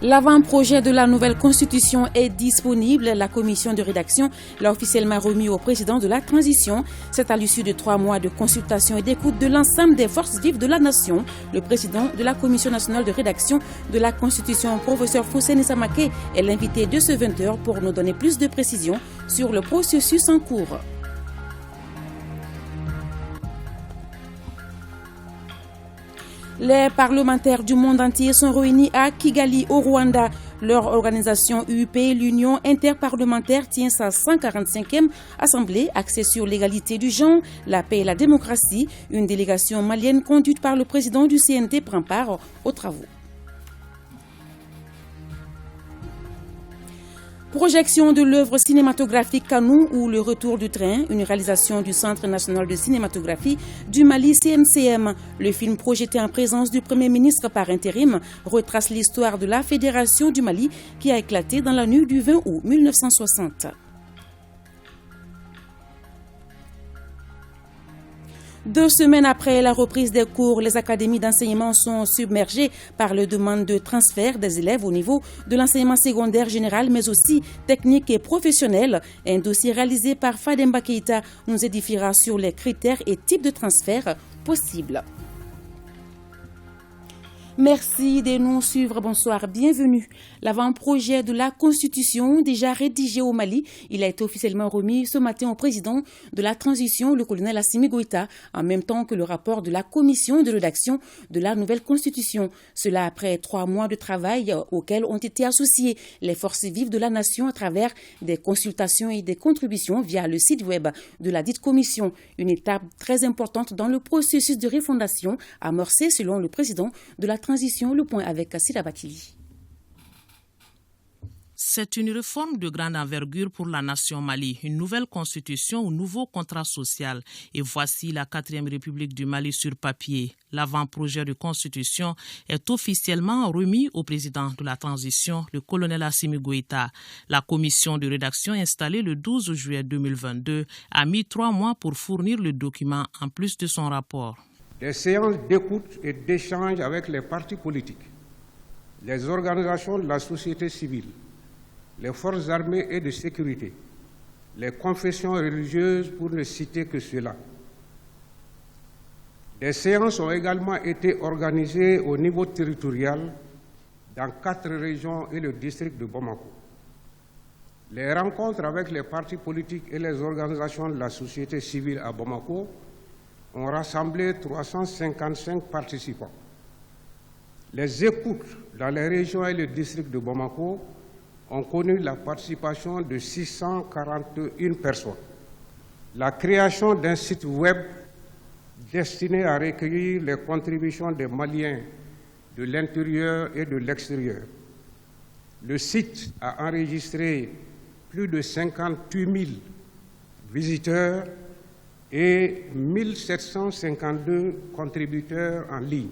L'avant-projet de la nouvelle constitution est disponible. La commission de rédaction l'a officiellement remis au président de la transition. C'est à l'issue de 3 mois de consultation et d'écoute de l'ensemble des forces vives de la nation. Le président de la commission nationale de rédaction de la constitution, professeur Fousseni Samake, est l'invité de ce 20h pour nous donner plus de précisions sur le processus en cours. Les parlementaires du monde entier sont réunis à Kigali, au Rwanda. Leur organisation UUP, l'Union interparlementaire, tient sa 145e assemblée axée sur l'égalité du genre, la paix et la démocratie. Une délégation malienne conduite par le président du CNT prend part aux travaux. Projection de l'œuvre cinématographique Kanou ou Le Retour du train, une réalisation du Centre national de cinématographie du Mali CNCM. Le film projeté en présence du Premier ministre par intérim retrace l'histoire de la Fédération du Mali qui a éclaté dans la nuit du 20 août 1960. 2 semaines après la reprise des cours, les académies d'enseignement sont submergées par les demandes de transfert des élèves au niveau de l'enseignement secondaire général, mais aussi technique et professionnel. Un dossier réalisé par Fademba Keïta nous édifiera sur les critères et types de transfert possibles. Merci de nous suivre. Bonsoir, bienvenue. L'avant-projet de la Constitution, déjà rédigé au Mali, il a été officiellement remis ce matin au président de la transition, le colonel Assimi Goïta, en même temps que le rapport de la commission de rédaction de la nouvelle Constitution. Cela après 3 mois de travail auxquels ont été associées les forces vives de la nation à travers des consultations et des contributions via le site web de la dite commission. Une étape très importante dans le processus de refondation amorcé selon le président de la transition. Le point avec Sida Batili. C'est une réforme de grande envergure pour la nation Mali, une nouvelle constitution ou nouveau contrat social. Et voici la 4e République du Mali sur papier. L'avant-projet de constitution est officiellement remis au président de la transition, le colonel Assimi Goïta. La commission de rédaction installée le 12 juillet 2022 a mis 3 mois pour fournir le document en plus de son rapport. Des séances d'écoute et d'échange avec les partis politiques, les organisations de la société civile, les forces armées et de sécurité, les confessions religieuses pour ne citer que cela. Des séances ont également été organisées au niveau territorial dans 4 régions et le district de Bamako. Les rencontres avec les partis politiques et les organisations de la société civile à Bamako ont rassemblé 355 participants. Les écoutes dans les régions et le district de Bamako ont connu la participation de 641 personnes. La création d'un site web destiné à recueillir les contributions des Maliens de l'intérieur et de l'extérieur. Le site a enregistré plus de 58 000 visiteurs et 1752 contributeurs en ligne.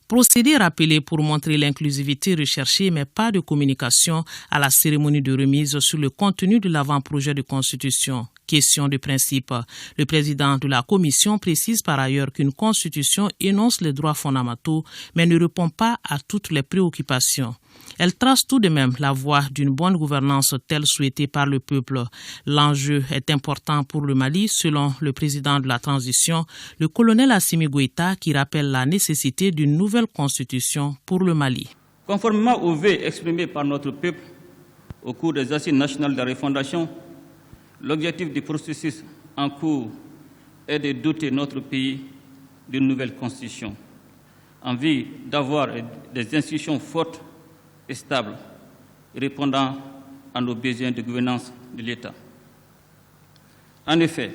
Procédé rappelé pour montrer l'inclusivité recherchée, mais pas de communication à la cérémonie de remise sur le contenu de l'avant-projet de constitution. Question de principe. Le président de la commission précise par ailleurs qu'une constitution énonce les droits fondamentaux, mais ne répond pas à toutes les préoccupations. Elle trace tout de même la voie d'une bonne gouvernance telle souhaitée par le peuple. L'enjeu est important pour le Mali, selon le président de la transition, le colonel Assimi Goïta, qui rappelle la nécessité d'une nouvelle constitution pour le Mali. Conformément aux vœux exprimés par notre peuple au cours des assises nationales de la refondation, l'objectif du processus en cours est de doter notre pays d'une nouvelle constitution, en vue d'avoir des institutions fortes et stables, répondant à nos besoins de gouvernance de l'État. En effet,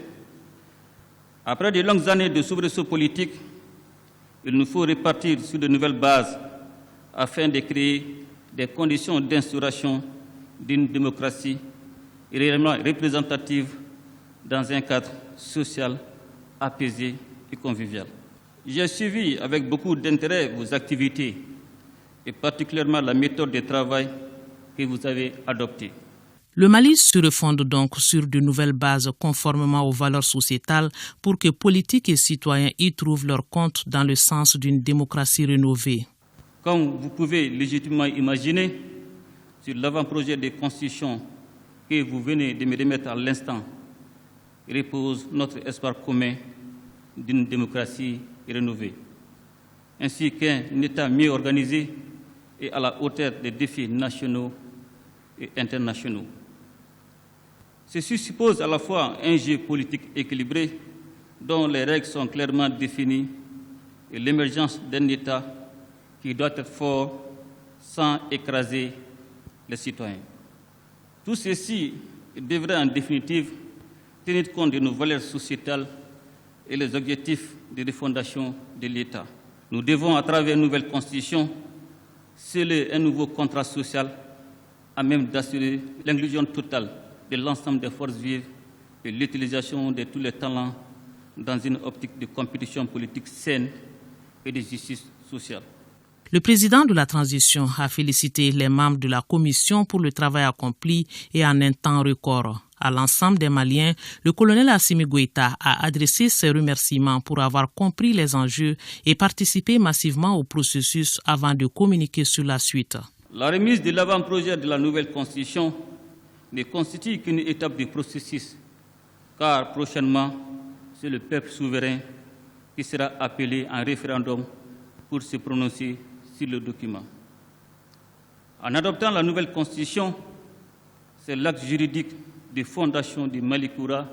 après de longues années de soubresauts politiques, il nous faut repartir sur de nouvelles bases afin de créer des conditions d'instauration d'une démocratie réellement représentative dans un cadre social apaisé et convivial. J'ai suivi avec beaucoup d'intérêt vos activités et particulièrement la méthode de travail que vous avez adoptée. Le Mali se refonde donc sur de nouvelles bases conformément aux valeurs sociétales pour que politiques et citoyens y trouvent leur compte dans le sens d'une démocratie rénovée. Comme vous pouvez légitimement imaginer, sur l'avant-projet de constitution que vous venez de me remettre à l'instant, repose notre espoir commun d'une démocratie rénovée, ainsi qu'un État mieux organisé et à la hauteur des défis nationaux et internationaux. Ceci suppose à la fois un jeu politique équilibré dont les règles sont clairement définies et l'émergence d'un État qui doit être fort sans écraser les citoyens. Tout ceci devrait en définitive tenir compte de nos valeurs sociétales et les objectifs de refondation de l'État. Nous devons, à travers une nouvelle constitution, sceller un nouveau contrat social à même d'assurer l'inclusion totale de l'ensemble des forces vives et l'utilisation de tous les talents dans une optique de compétition politique saine et de justice sociale. Le président de la transition a félicité les membres de la commission pour le travail accompli et en un temps record. À l'ensemble des Maliens, le colonel Assimi Goïta a adressé ses remerciements pour avoir compris les enjeux et participé massivement au processus avant de communiquer sur la suite. La remise de l'avant-projet de la nouvelle constitution ne constitue qu'une étape du processus, car prochainement, c'est le peuple souverain qui sera appelé en référendum pour se prononcer sur le document. En adoptant la nouvelle constitution, c'est l'acte juridique de fondation du Malikoura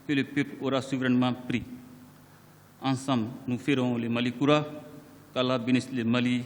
que le peuple aura souverainement pris. Ensemble, nous ferons le Malikoura, qu'Allah bénisse le Mali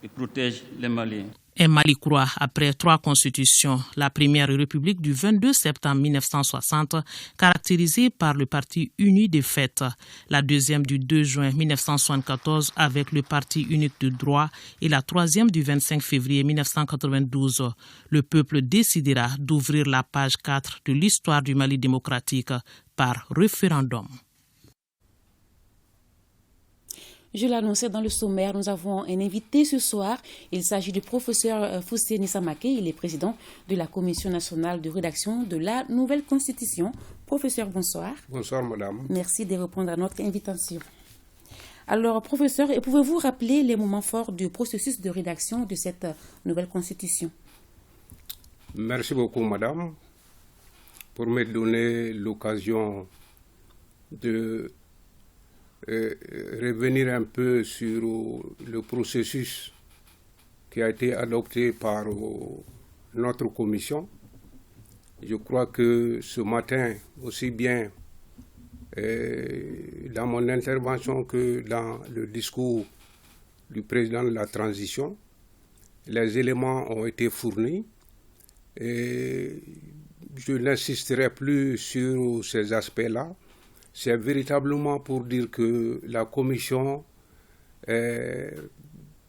et protège les Maliens. Un Malikoura après 3 constitutions, la première république du 22 septembre 1960, caractérisée par le Parti uni des fêtes, la deuxième du 2 juin 1974 avec le Parti unique de droit et la troisième du 25 février 1992. Le peuple décidera d'ouvrir la page 4 de l'histoire du Mali démocratique par référendum. Je l'annonçais dans le sommaire, nous avons un invité ce soir. Il s'agit du professeur Foussé Nissamake. Il est président de la Commission nationale de rédaction de la nouvelle Constitution. Professeur, bonsoir. Bonsoir, madame. Merci de répondre à notre invitation. Alors, professeur, pouvez-vous rappeler les moments forts du processus de rédaction de cette nouvelle Constitution? Merci beaucoup, madame, pour me donner l'occasion de revenir un peu sur le processus qui a été adopté par notre commission. Je crois que ce matin, aussi bien dans mon intervention que dans le discours du président de la transition, les éléments ont été fournis et je n'insisterai plus sur ces aspects-là. C'est véritablement pour dire que la commission est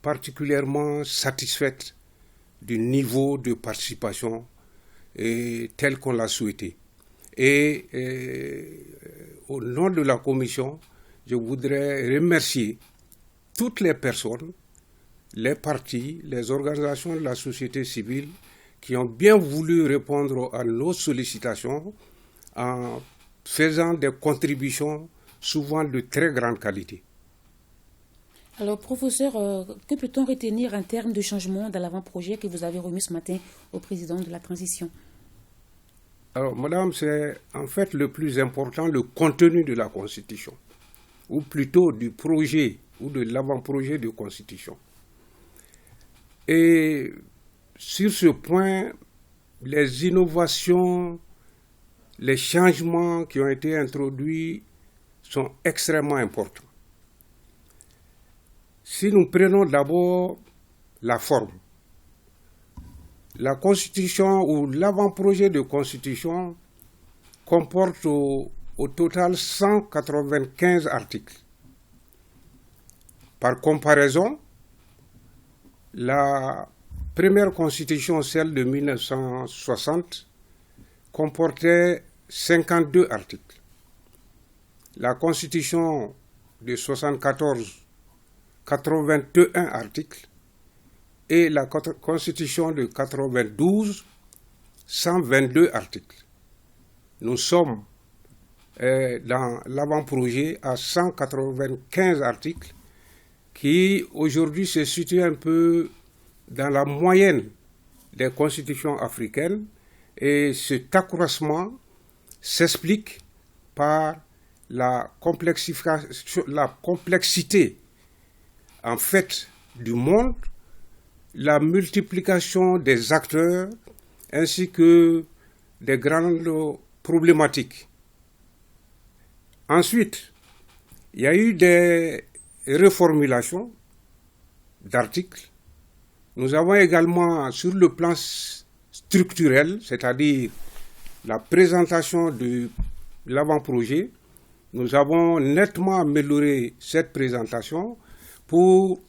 particulièrement satisfaite du niveau de participation tel qu'on l'a souhaité. Et au nom de la commission, je voudrais remercier toutes les personnes, les partis, les organisations de la société civile qui ont bien voulu répondre à nos sollicitations en faisant des contributions souvent de très grande qualité. Alors, professeur, que peut-on retenir en termes de changement dans l'avant-projet que vous avez remis ce matin au président de la transition? Alors, madame, c'est en fait le plus important, le contenu de la Constitution, ou plutôt du projet ou de l'avant-projet de Constitution. Et sur ce point, les innovations, les changements qui ont été introduits sont extrêmement importants. Si nous prenons d'abord la forme, la Constitution ou l'avant-projet de Constitution comporte au total 195 articles. Par comparaison, la première Constitution, celle de 1960, comportait 52 articles. La Constitution de 1974, 81 articles. Et la Constitution de 1992, 122 articles. Nous sommes dans l'avant-projet à 195 articles qui aujourd'hui se situe un peu dans la moyenne des constitutions africaines, et cet accroissement s'explique par la complexité en fait du monde, la multiplication des acteurs ainsi que des grandes problématiques. Ensuite, il y a eu des reformulations d'articles. Nous avons également, sur le plan structurel, c'est-à-dire la présentation de l'avant-projet, nous avons nettement amélioré cette présentation pour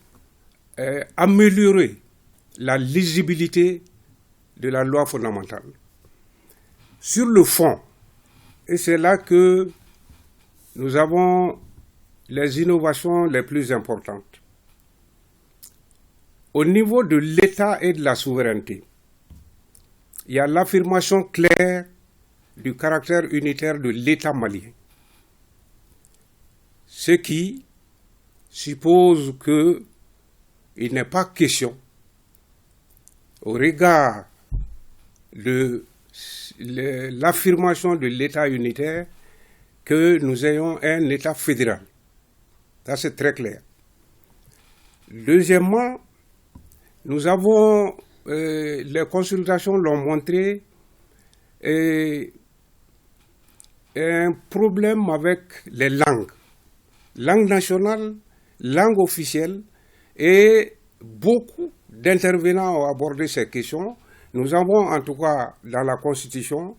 améliorer la lisibilité de la loi fondamentale. Sur le fond, et c'est là que nous avons les innovations les plus importantes. Au niveau de l'État et de la souveraineté, il y a l'affirmation claire du caractère unitaire de l'État malien, ce qui suppose qu'il n'est pas question, au regard de l'affirmation de l'État unitaire, que nous ayons un État fédéral. Ça, c'est très clair. Deuxièmement, nous avons, les consultations l'ont montré, un problème avec les langues. Langue nationale, langue officielle, et beaucoup d'intervenants ont abordé ces questions. Nous avons, en tout cas, dans la Constitution,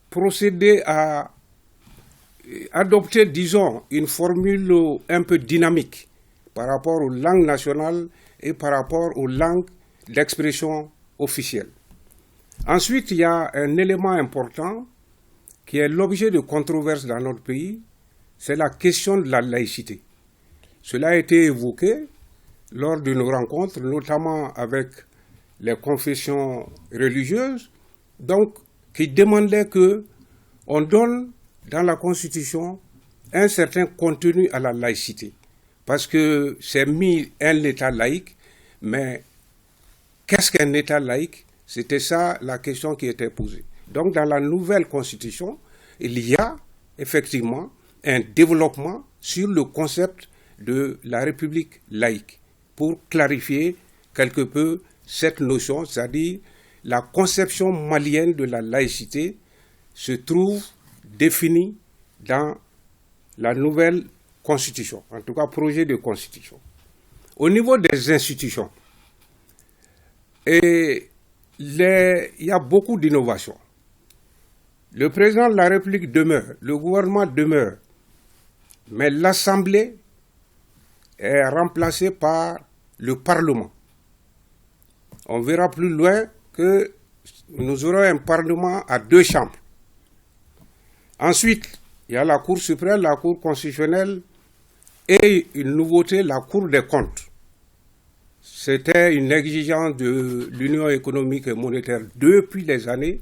procédé à adopter, disons, une formule un peu dynamique par rapport aux langues nationales et par rapport aux langues d'expression officielle. Ensuite, il y a un élément important qui est l'objet de controverses dans notre pays, c'est la question de la laïcité. Cela a été évoqué lors de nos rencontres, notamment avec les confessions religieuses, donc qui demandaient qu'on donne dans la Constitution un certain contenu à la laïcité. Parce que c'est mis un État laïque, mais qu'est-ce qu'un État laïque? C'était ça la question qui était posée. Donc dans la nouvelle Constitution, il y a effectivement un développement sur le concept de la République laïque pour clarifier quelque peu cette notion, c'est-à-dire la conception malienne de la laïcité se trouve définie dans la nouvelle Constitution, en tout cas projet de Constitution. Au niveau des institutions, il y a beaucoup d'innovations. Le président de la République demeure, le gouvernement demeure, mais l'Assemblée est remplacée par le Parlement. On verra plus loin que nous aurons un Parlement à 2 chambres. Ensuite, il y a la Cour suprême, la Cour constitutionnelle et une nouveauté, la Cour des comptes. C'était une exigence de l'Union économique et monétaire depuis des années,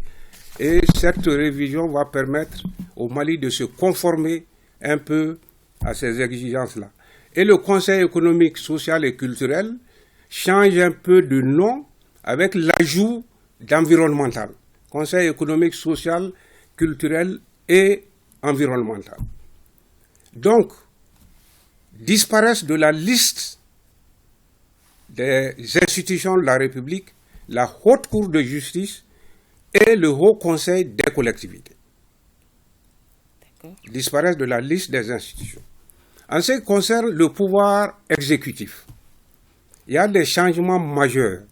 et cette révision va permettre au Mali de se conformer un peu à ces exigences-là. Et le Conseil économique, social et culturel change un peu de nom avec l'ajout d'environnemental. Conseil économique, social, culturel et environnemental. Donc, disparaissent de la liste des institutions de la République la Haute Cour de justice et le Haut Conseil des collectivités. Disparaissent de la liste des institutions. En ce qui concerne le pouvoir exécutif, il y a des changements majeurs,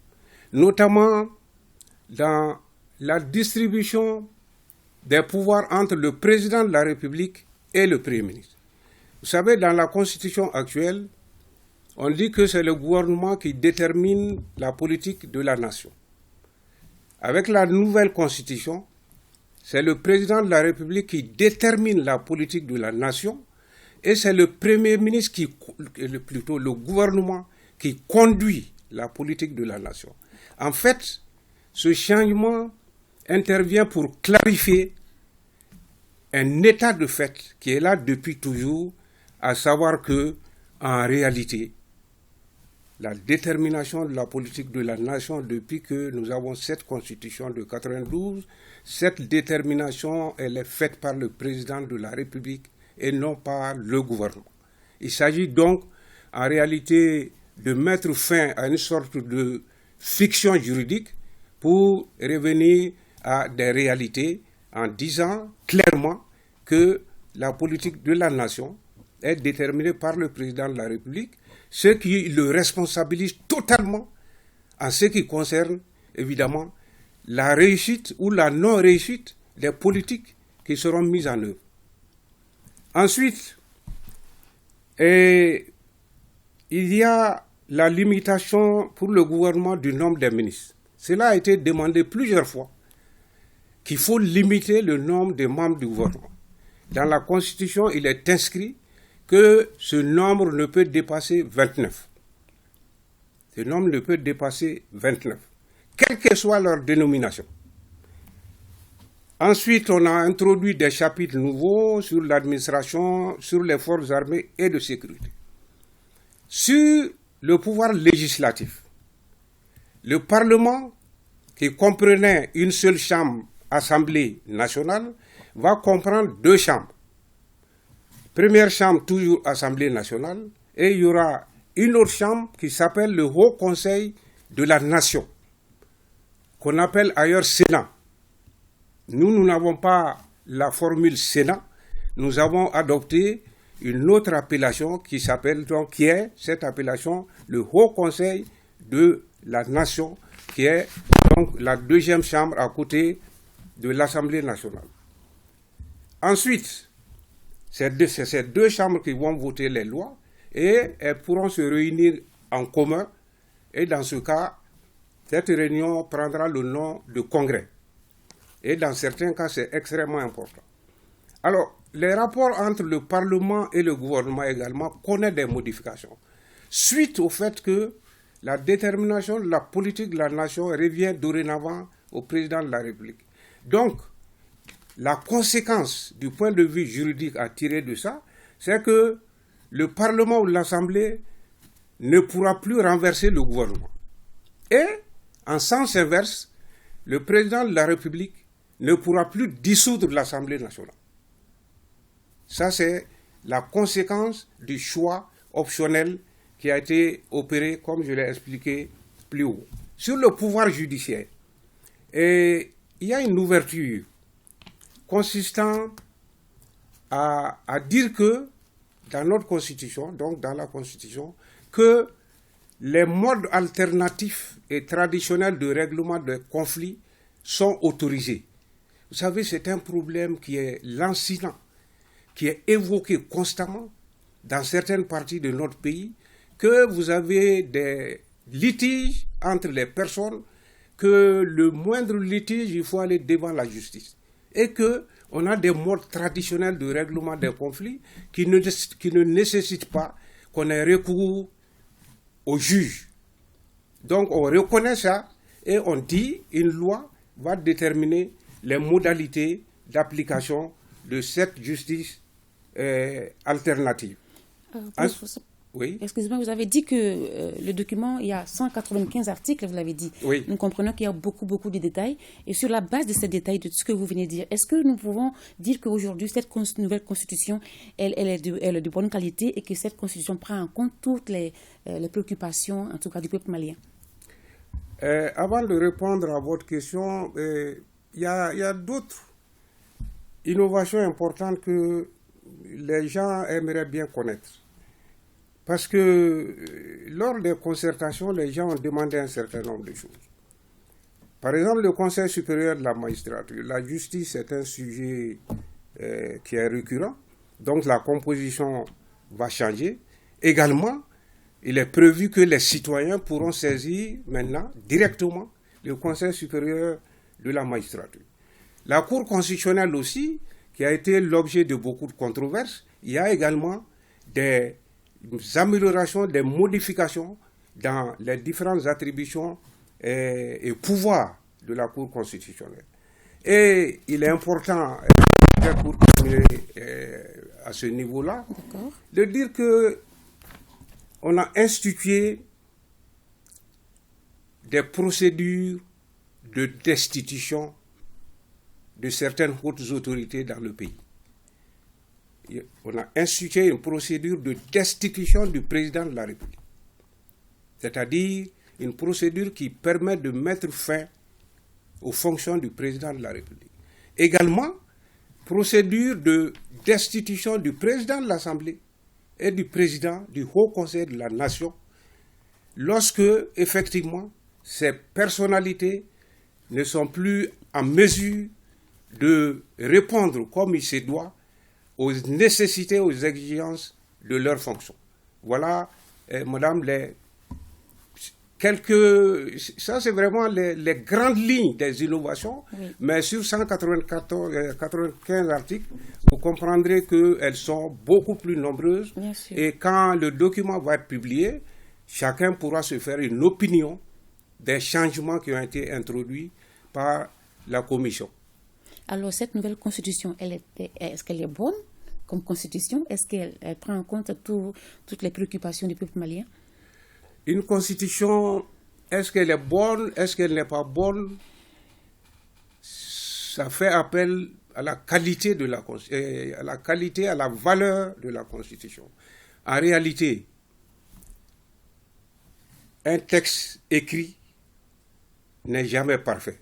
notamment dans la distribution des pouvoirs entre le président de la République et le Premier ministre. Vous savez, dans la Constitution actuelle, on dit que c'est le gouvernement qui détermine la politique de la nation. Avec la nouvelle Constitution, c'est le président de la République qui détermine la politique de la nation et c'est le Premier ministre, plutôt le gouvernement, qui conduit la politique de la nation. En fait, ce changement intervient pour clarifier un état de fait qui est là depuis toujours, à savoir que en réalité, la détermination de la politique de la nation depuis que nous avons cette constitution de 92, cette détermination, elle est faite par le président de la République et non par le gouvernement. Il s'agit donc, en réalité, de mettre fin à une sorte de fiction juridique pour revenir à des réalités en disant clairement que la politique de la nation est déterminée par le président de la République, ce qui le responsabilise totalement en ce qui concerne, évidemment, la réussite ou la non-réussite des politiques qui seront mises en œuvre. Ensuite, il y a la limitation pour le gouvernement du nombre des ministres. Cela a été demandé plusieurs fois, qu'il faut limiter le nombre de membres du gouvernement. Dans la Constitution, il est inscrit que ce nombre ne peut dépasser 29. Ce nombre ne peut dépasser 29, quelle que soit leur dénomination. Ensuite, on a introduit des chapitres nouveaux sur l'administration, sur les forces armées et de sécurité. Sur le pouvoir législatif, le Parlement, qui comprenait une seule chambre, Assemblée nationale, va comprendre deux chambres. Première chambre, toujours Assemblée nationale, et il y aura une autre chambre qui s'appelle le Haut Conseil de la Nation, qu'on appelle ailleurs Sénat. Nous n'avons pas la formule Sénat, nous avons adopté une autre appellation qui s'appelle donc, qui est cette appellation, le Haut Conseil de la Nation, qui est donc la deuxième chambre à côté de l'Assemblée nationale. Ensuite, c'est ces deux chambres qui vont voter les lois et elles pourront se réunir en commun et dans ce cas, cette réunion prendra le nom de congrès. Et dans certains cas, c'est extrêmement important. Alors, les rapports entre le Parlement et le gouvernement également connaissent des modifications. Suite au fait que la détermination de la politique de la nation revient dorénavant au président de la République. Donc, la conséquence du point de vue juridique à tirer de ça, c'est que le Parlement ou l'Assemblée ne pourra plus renverser le gouvernement. Et, en sens inverse, le président de la République ne pourra plus dissoudre l'Assemblée nationale. Ça, c'est la conséquence du choix optionnel qui a été opéré, comme je l'ai expliqué plus haut. Sur le pouvoir judiciaire, il y a une ouverture consistant à dire que, dans notre Constitution, donc dans la Constitution, que les modes alternatifs et traditionnels de règlement des conflits sont autorisés. Vous savez, c'est un problème qui est lancinant, qui est évoqué constamment dans certaines parties de notre pays, que vous avez des litiges entre les personnes, que le moindre litige, il faut aller devant la justice. Et qu'on a des modes traditionnels de règlement des conflits qui ne nécessitent pas qu'on ait recours au juge. Donc on reconnaît ça et on dit une loi va déterminer les modalités d'application de cette justice alternative. Oui. Excusez-moi, vous avez dit que le document, il y a 195 articles, vous l'avez dit. Oui. Nous comprenons qu'il y a beaucoup de détails. Et sur la base de ces détails, de ce que vous venez de dire, est-ce que nous pouvons dire qu'aujourd'hui, cette nouvelle constitution, elle est de bonne qualité et que cette constitution prend en compte toutes les préoccupations, en tout cas, du peuple malien? Avant de répondre à votre question, il y a d'autres innovations importantes que les gens aimeraient bien connaître. Parce que lors des concertations, les gens ont demandé un certain nombre de choses. Par exemple, le Conseil supérieur de la magistrature. La justice est un sujet qui est récurrent, donc la composition va changer. Également, il est prévu que les citoyens pourront saisir maintenant directement le Conseil supérieur de la magistrature. La Cour constitutionnelle aussi, qui a été l'objet de beaucoup de controverses, il y a également des améliorations, des modifications dans les différentes attributions et pouvoirs de la Cour constitutionnelle. Et il est important, pour continuer à ce niveau-là, de dire que on a institué des procédures de destitution de certaines hautes autorités dans le pays. On a institué une procédure de destitution du président de la République, c'est-à-dire une procédure qui permet de mettre fin aux fonctions du président de la République. Également, procédure de destitution du président de l'Assemblée et du président du Haut Conseil de la Nation lorsque, effectivement, ces personnalités ne sont plus en mesure de répondre comme il se doit aux nécessités, aux exigences de leurs fonctions. Voilà, madame, ça c'est vraiment les grandes lignes des innovations, oui. Mais sur 195 articles, vous comprendrez qu'elles sont beaucoup plus nombreuses. Et quand le document va être publié, chacun pourra se faire une opinion des changements qui ont été introduits par la Commission. Alors, cette nouvelle constitution, est-ce qu'elle est bonne comme constitution? Est-ce qu'elle prend en compte toutes les préoccupations du peuple malien? Une constitution, est-ce qu'elle est bonne? Est-ce qu'elle n'est pas bonne? Ça fait appel à la qualité de la à la valeur de la constitution. En réalité, un texte écrit n'est jamais parfait.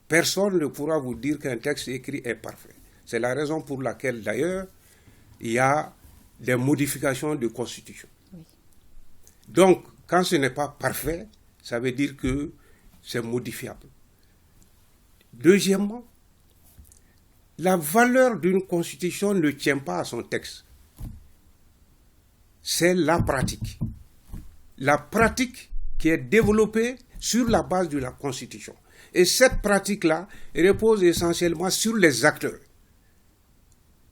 Personne ne pourra vous dire qu'un texte écrit est parfait. C'est la raison pour laquelle, d'ailleurs, il y a des modifications de constitution. Oui. Donc, quand ce n'est pas parfait, ça veut dire que c'est modifiable. Deuxièmement, la valeur d'une constitution ne tient pas à son texte. C'est la pratique. La pratique qui est développée sur la base de la constitution. Et cette pratique-là repose essentiellement sur les acteurs.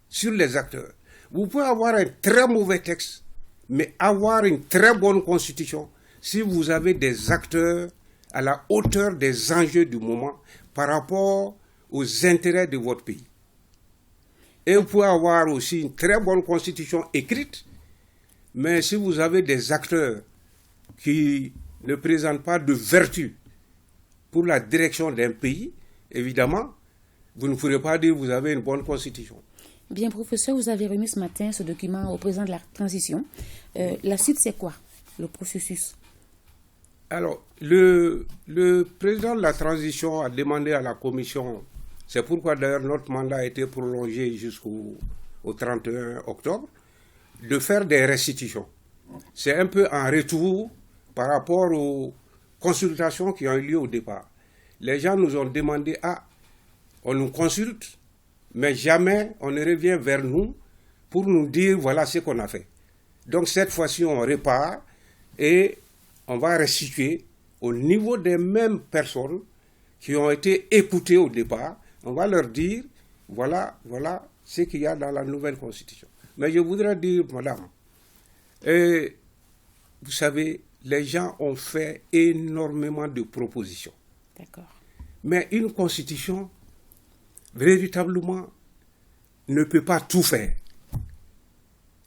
Sur les acteurs. Vous pouvez avoir un très mauvais texte, mais avoir une très bonne constitution si vous avez des acteurs à la hauteur des enjeux du moment par rapport aux intérêts de votre pays. Et vous pouvez avoir aussi une très bonne constitution écrite, mais si vous avez des acteurs qui ne présentent pas de vertu pour la direction d'un pays, évidemment, vous ne pourrez pas dire que vous avez une bonne constitution. Bien, professeur, vous avez remis ce matin ce document au président de la transition. La suite, c'est quoi, le processus? Alors, le président de la transition a demandé à la commission, c'est pourquoi d'ailleurs notre mandat a été prolongé jusqu'au 31 octobre, de faire des restitutions. C'est un peu en retour par rapport aux consultations qui ont eu lieu au départ. Les gens nous ont demandé, on nous consulte, mais jamais on ne revient vers nous pour nous dire voilà ce qu'on a fait. Donc cette fois-ci, on repart et on va restituer au niveau des mêmes personnes qui ont été écoutées au départ. On va leur dire voilà ce qu'il y a dans la nouvelle constitution. Mais je voudrais dire, madame, vous savez, les gens ont fait énormément de propositions. D'accord. Mais une constitution, véritablement, ne peut pas tout faire.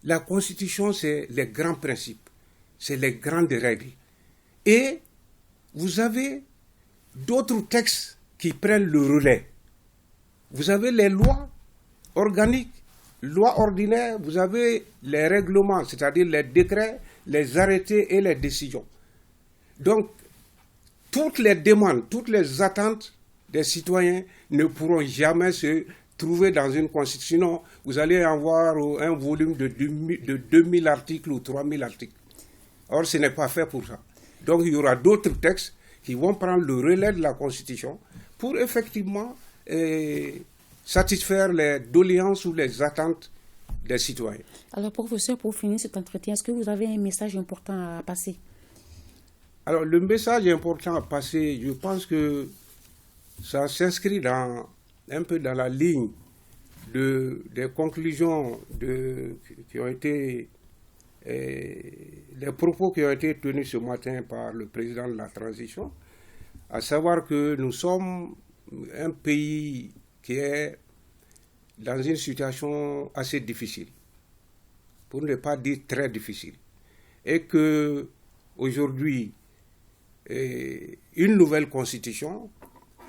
La constitution, c'est les grands principes, c'est les grandes règles. Et vous avez d'autres textes qui prennent le relais. Vous avez les lois organiques, lois ordinaires, vous avez les règlements, c'est-à-dire les décrets, les arrêtés et les décisions. Donc, toutes les demandes, toutes les attentes des citoyens ne pourront jamais se trouver dans une constitution. Sinon, vous allez avoir un volume de 2000 articles ou 3000 articles. Or, ce n'est pas fait pour ça. Donc, il y aura d'autres textes qui vont prendre le relais de la constitution pour effectivement satisfaire les doléances ou les attentes des citoyens. Alors, professeur, pour finir cet entretien, est-ce que vous avez un message important à passer? Alors, le message important à passer, je pense que ça s'inscrit un peu dans la ligne des conclusions qui ont été, des propos qui ont été tenus ce matin par le président de la transition, à savoir que nous sommes un pays qui est dans une situation assez difficile, pour ne pas dire très difficile. et que aujourd'hui une nouvelle constitution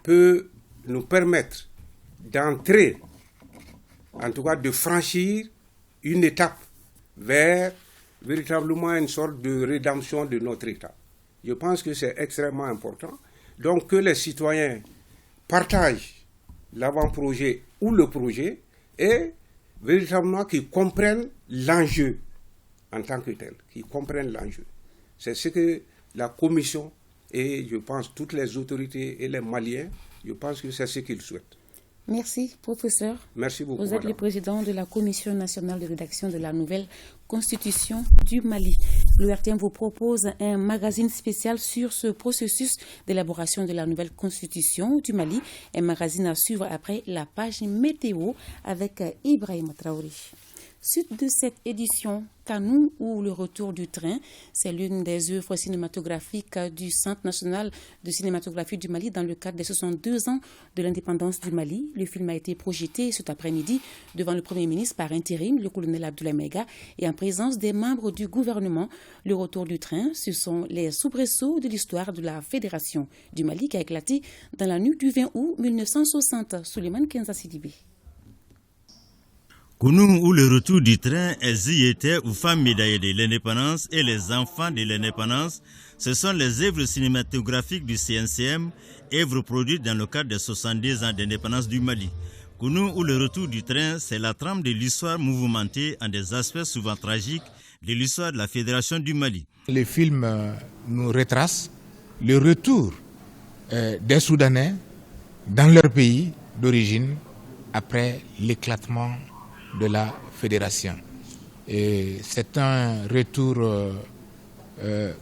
peut nous permettre d'entrer, en tout cas de franchir une étape vers véritablement une sorte de rédemption de notre État. Je pense que c'est extrêmement important. Donc que les citoyens partagent l'avant-projet ou le projet et véritablement qu'ils comprennent l'enjeu en tant que tel, qu'ils comprennent l'enjeu. C'est ce que la Commission et je pense toutes les autorités et les Maliens, je pense que c'est ce qu'ils souhaitent. Merci, professeur. Merci beaucoup. Vous êtes le président de la Commission nationale de rédaction de la nouvelle Constitution du Mali. L'ORTM vous propose un magazine spécial sur ce processus d'élaboration de la nouvelle Constitution du Mali. Un magazine à suivre après la page météo avec Ibrahim Traoré. Suite de cette édition, Kanou ou le retour du train, c'est l'une des œuvres cinématographiques du Centre national de cinématographie du Mali dans le cadre des 62 ans de l'indépendance du Mali. Le film a été projeté cet après-midi devant le Premier ministre par intérim, le colonel Abdoulaye Maïga, et en présence des membres du gouvernement. Le retour du train, ce sont les soubresauts de l'histoire de la Fédération du Mali qui a éclaté dans la nuit du 20 août 1960. Souleymane Kenza Sidibé. Kounou ou le retour du train, elles y étaient aux femmes médaillées de l'indépendance et les enfants de l'indépendance. Ce sont les œuvres cinématographiques du CNCM, œuvres produites dans le cadre des 70 ans d'indépendance du Mali. Kounou ou le retour du train, c'est la trame de l'histoire mouvementée en des aspects souvent tragiques de l'histoire de la Fédération du Mali. Le film nous retrace le retour des Soudanais dans leur pays d'origine après l'éclatement de la Fédération. Et c'est un retour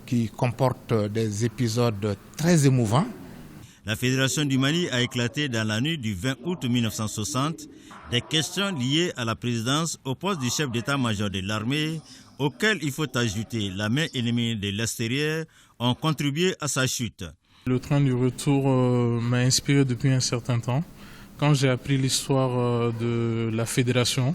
qui comporte des épisodes très émouvants. La Fédération du Mali a éclaté dans la nuit du 20 août 1960. Des questions liées à la présidence au poste du chef d'état-major de l'armée, auquel il faut ajouter la main ennemie de l'extérieur, ont contribué à sa chute. Le train du retour m'a inspiré depuis un certain temps. Quand j'ai appris l'histoire de la fédération,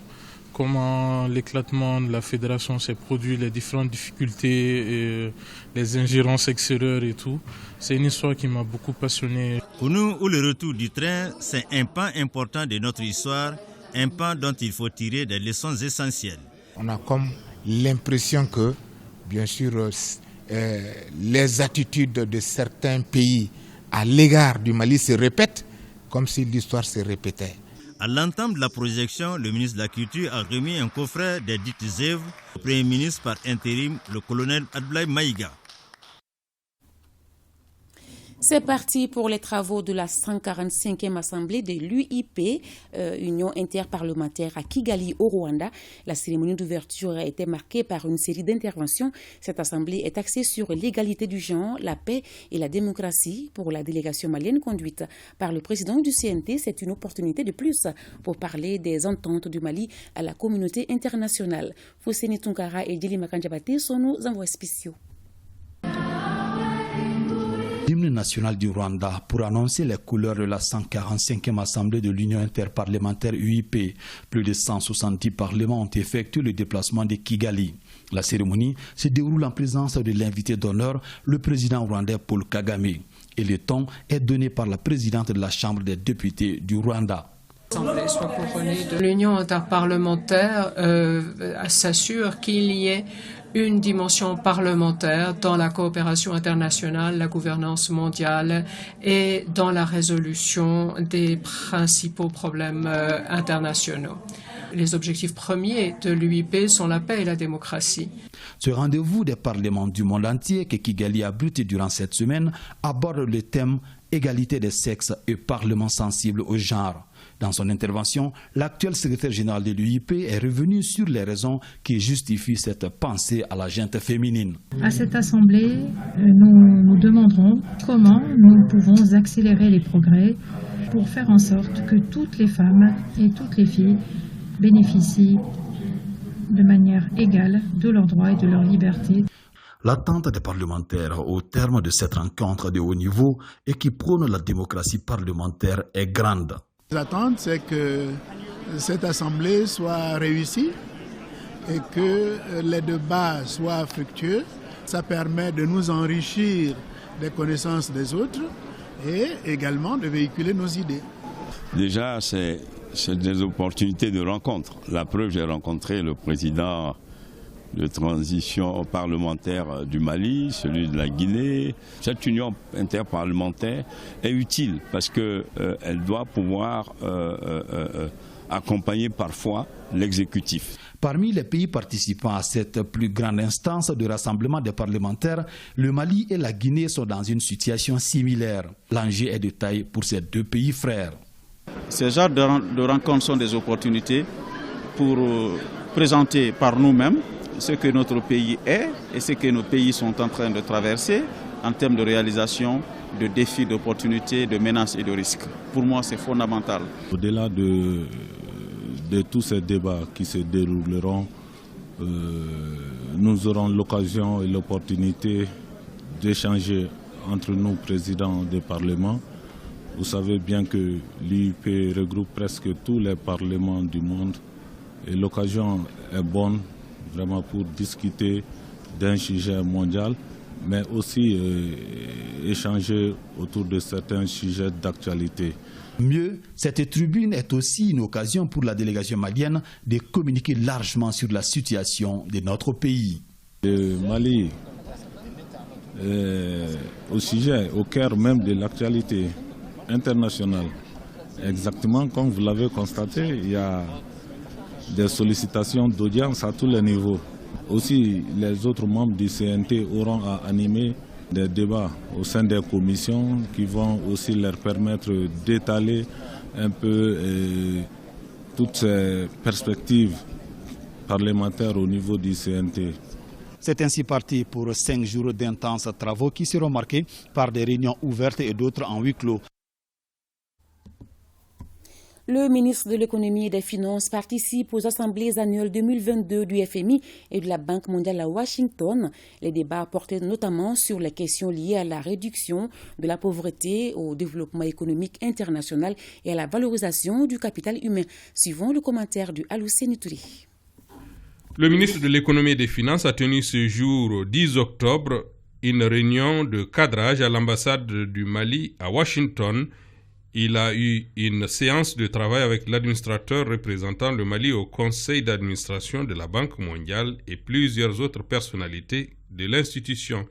comment l'éclatement de la fédération s'est produit, les différentes difficultés, et les ingérences extérieures et tout, c'est une histoire qui m'a beaucoup passionné. Pour nous, où le retour du train, c'est un pan important de notre histoire, un pan dont il faut tirer des leçons essentielles. On a comme l'impression que, bien sûr, les attitudes de certains pays à l'égard du Mali se répètent, comme si l'histoire se répétait. À l'entame de la projection, le ministre de la Culture a remis un coffret des dites œuvres au Premier ministre par intérim, le colonel Abdoulaye Maïga. C'est parti pour les travaux de la 145e assemblée de l'UIP, Union interparlementaire à Kigali au Rwanda. La cérémonie d'ouverture a été marquée par une série d'interventions. Cette assemblée est axée sur l'égalité du genre, la paix et la démocratie. Pour la délégation malienne conduite par le président du CNT, c'est une opportunité de plus pour parler des ententes du Mali à la communauté internationale. Fosseni Tunkara et Dili Makanjabate sont nos envoyés spéciaux. L'hymne national du Rwanda pour annoncer les couleurs de la 145e assemblée de l'Union interparlementaire UIP. Plus de 170 parlements ont effectué le déplacement de Kigali. La cérémonie se déroule en présence de l'invité d'honneur, le président rwandais Paul Kagame. Et le ton est donné par la présidente de la Chambre des députés du Rwanda. L'Union interparlementaire s'assure qu'il y ait une dimension parlementaire dans la coopération internationale, la gouvernance mondiale et dans la résolution des principaux problèmes internationaux. Les objectifs premiers de l'UIP sont la paix et la démocratie. Ce rendez-vous des parlements du monde entier que Kigali abrite durant cette semaine aborde le thème égalité des sexes et parlement sensible au genre. Dans son intervention, l'actuel secrétaire général de l'UIP est revenu sur les raisons qui justifient cette pensée à la gente féminine. À cette assemblée, nous nous demanderons comment nous pouvons accélérer les progrès pour faire en sorte que toutes les femmes et toutes les filles bénéficient de manière égale de leurs droits et de leurs libertés. L'attente des parlementaires au terme de cette rencontre de haut niveau et qui prône la démocratie parlementaire est grande. L'attente, c'est que cette assemblée soit réussie et que les débats soient fructueux. Ça permet de nous enrichir des connaissances des autres et également de véhiculer nos idées. Déjà, c'est des opportunités de rencontre. La preuve, j'ai rencontré le président de transition parlementaire du Mali, celui de la Guinée. Cette union interparlementaire est utile parce qu'elle doit pouvoir accompagner parfois l'exécutif. Parmi les pays participants à cette plus grande instance de rassemblement des parlementaires, le Mali et la Guinée sont dans une situation similaire. L'enjeu est de taille pour ces deux pays frères. Ces genres de rencontres sont des opportunités pour présenter par nous-mêmes ce que notre pays est et ce que nos pays sont en train de traverser en termes de réalisation, de défis, d'opportunités, de menaces et de risques. Pour moi, c'est fondamental. Au-delà de tous ces débats qui se dérouleront, nous aurons l'occasion et l'opportunité d'échanger entre nous, présidents des parlements. Vous savez bien que l'UIP regroupe presque tous les parlements du monde et l'occasion est bonne vraiment pour discuter d'un sujet mondial, mais aussi échanger autour de certains sujets d'actualité. Mieux, cette tribune est aussi une occasion pour la délégation malienne de communiquer largement sur la situation de notre pays. Le Mali est au sujet, au cœur même de l'actualité internationale. Exactement comme vous l'avez constaté, il y a des sollicitations d'audience à tous les niveaux. Aussi, les autres membres du CNT auront à animer des débats au sein des commissions qui vont aussi leur permettre d'étaler un peu toutes ces perspectives parlementaires au niveau du CNT. C'est ainsi parti pour 5 jours d'intenses travaux qui seront marqués par des réunions ouvertes et d'autres en huis clos. Le ministre de l'Économie et des Finances participe aux assemblées annuelles 2022 du FMI et de la Banque mondiale à Washington. Les débats portaient notamment sur les questions liées à la réduction de la pauvreté, au développement économique international et à la valorisation du capital humain. Suivant le commentaire du Alousseni Touré. Le ministre de l'Économie et des Finances a tenu ce jour 10 octobre une réunion de cadrage à l'ambassade du Mali à Washington. Il a eu une séance de travail avec l'administrateur représentant le Mali au conseil d'administration de la Banque mondiale et plusieurs autres personnalités de l'institution.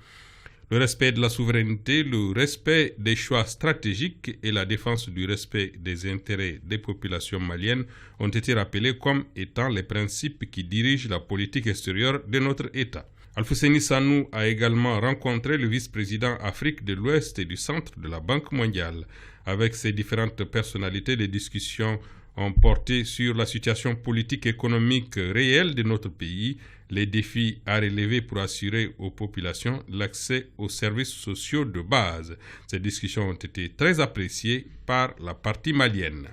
Le respect de la souveraineté, le respect des choix stratégiques et la défense du respect des intérêts des populations maliennes ont été rappelés comme étant les principes qui dirigent la politique extérieure de notre État. Alfousseni Sanou a également rencontré le vice-président Afrique de l'Ouest et du Centre de la Banque mondiale. Avec ces différentes personnalités, les discussions ont porté sur la situation politique et économique réelle de notre pays, les défis à relever pour assurer aux populations l'accès aux services sociaux de base. Ces discussions ont été très appréciées par la partie malienne.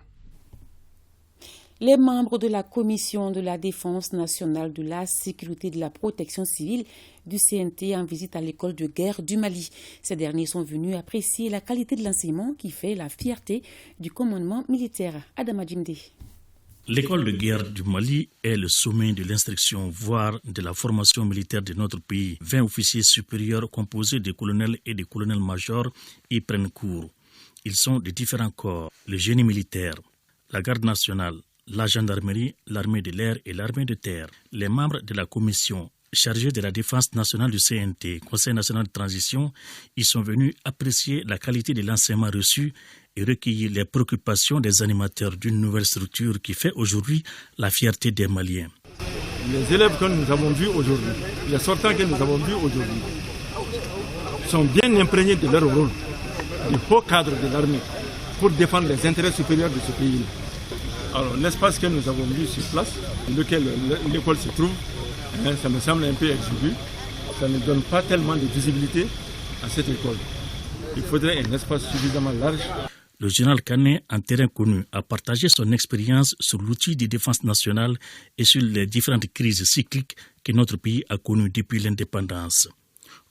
Les membres de la Commission de la Défense nationale, de la sécurité et de la protection civile du CNT en visite à l'école de guerre du Mali. Ces derniers sont venus apprécier la qualité de l'enseignement qui fait la fierté du commandement militaire. Adama Djimde. L'école de guerre du Mali est le sommet de l'instruction, voire de la formation militaire de notre pays. 20 officiers supérieurs composés de colonels et de colonels-majors y prennent cours. Ils sont de différents corps, le génie militaire, la garde nationale, la gendarmerie, l'armée de l'air et l'armée de terre. Les membres de la commission chargés de la défense nationale du CNT, Conseil national de transition, ils sont venus apprécier la qualité de l'enseignement reçu et recueillir les préoccupations des animateurs d'une nouvelle structure qui fait aujourd'hui la fierté des Maliens. Les élèves que nous avons vus aujourd'hui, les sortants que nous avons vus aujourd'hui, sont bien imprégnés de leur rôle, du haut cadre de l'armée, pour défendre les intérêts supérieurs de ce pays. Alors, l'espace que nous avons vu sur place, dans lequel l'école se trouve, ça me semble un peu exigu. Ça ne donne pas tellement de visibilité à cette école. Il faudrait un espace suffisamment large. Le général Kané, en terrain connu, a partagé son expérience sur l'outil de défense nationale et sur les différentes crises cycliques que notre pays a connues depuis l'indépendance.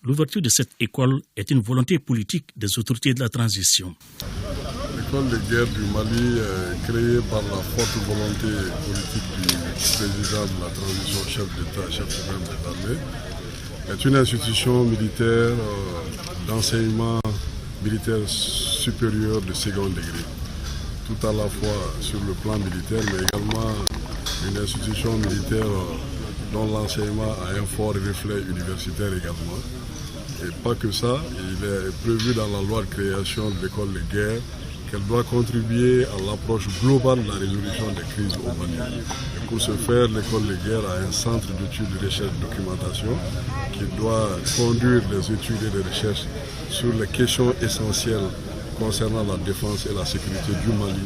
L'ouverture de cette école est une volonté politique des autorités de la transition. L'école de guerre du Mali est créée par la forte volonté politique du président de la transition chef d'État, chef suprême des armées, est une institution militaire d'enseignement militaire supérieur de second degré, tout à la fois sur le plan militaire, mais également une institution militaire dont l'enseignement a un fort reflet universitaire également. Et pas que ça, il est prévu dans la loi de création de l'école de guerre qu'elle doit contribuer à l'approche globale de la résolution des crises au Mali. Et pour ce faire, l'école de guerre a un centre d'études, de recherche et de documentation qui doit conduire les études et les recherches sur les questions essentielles concernant la défense et la sécurité du Mali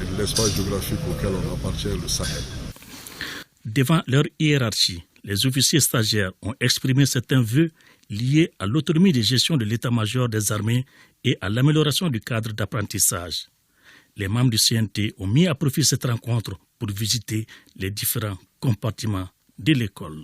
et de l'espace géographique auquel on appartient, le Sahel. Devant leur hiérarchie, les officiers stagiaires ont exprimé certains vœux liés à l'autonomie de gestion de l'état-major des armées et à l'amélioration du cadre d'apprentissage. Les membres du CNT ont mis à profit cette rencontre pour visiter les différents compartiments de l'école.